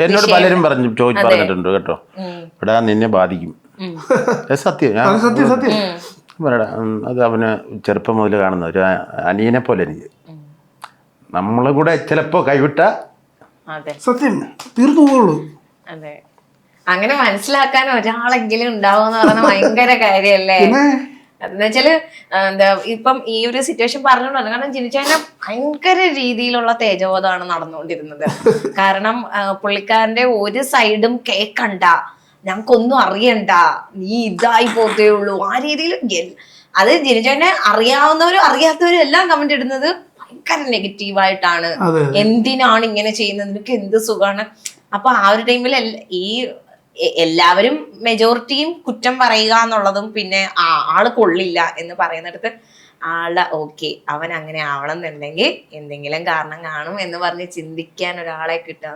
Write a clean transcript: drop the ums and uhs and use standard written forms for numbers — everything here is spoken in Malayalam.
എന്നോട് പലരും പറഞ്ഞിട്ടുണ്ട് കേട്ടോ, ഇവിടെ നിന്നെ ബാധിക്കും. സത്യം, പറയടാ, അത് അവന് ചെറുപ്പം മുതൽ കാണുന്ന ഒരു അനിയനെ പോലെ എനിക്ക്. നമ്മളെ കൂടെ ചിലപ്പോ കൈവിട്ട സത്യം തീർന്നു പോകുള്ളൂ. അതെ, അങ്ങനെ മനസ്സിലാക്കാൻ ഒരാളെങ്കിലും ഉണ്ടാവും എന്ന് പറയുന്നത് ഭയങ്കര കാര്യല്ലേ. എന്ന് വെച്ചാല് എന്താ ഇപ്പം ഈ ഒരു സിറ്റുവേഷൻ പറഞ്ഞോണ്ട്, കാരണം ജിനിച്ചതിന്റെ ഭയങ്കര രീതിയിലുള്ള തേജോവധമാണ് നടന്നുകൊണ്ടിരുന്നത്. കാരണം പുള്ളിക്കാരന്റെ ഒരു സൈഡും കേക്കണ്ട, ഞങ്ങൾക്കൊന്നും അറിയണ്ട, നീ ഇതായി പോത്തേ ഉള്ളൂ, ആ രീതിയിൽ. അത് ജിനിച്ചതിനെ അറിയാവുന്നവരും അറിയാത്തവരും എല്ലാം കമന്റ് ഇടുന്നത് ഭയങ്കര നെഗറ്റീവായിട്ടാണ്. എന്തിനാണ് ഇങ്ങനെ ചെയ്യുന്നത്, നിനക്ക് എന്ത് സുഖമാണ്. അപ്പൊ ആ ഒരു ടൈമിൽ ഈ എല്ലാവരും മെജോറിറ്റിയും കുറ്റം പറയുക എന്നുള്ളതും, പിന്നെ ആള് കൊള്ളില്ല എന്ന് പറയുന്നിടത്ത് ആളുടെ ഓക്കെ അവൻ അങ്ങനെ ആവണം എന്നുണ്ടെങ്കിൽ എന്തെങ്കിലും കാരണം കാണും എന്ന് പറഞ്ഞ് ചിന്തിക്കാൻ ഒരാളെ കിട്ടുക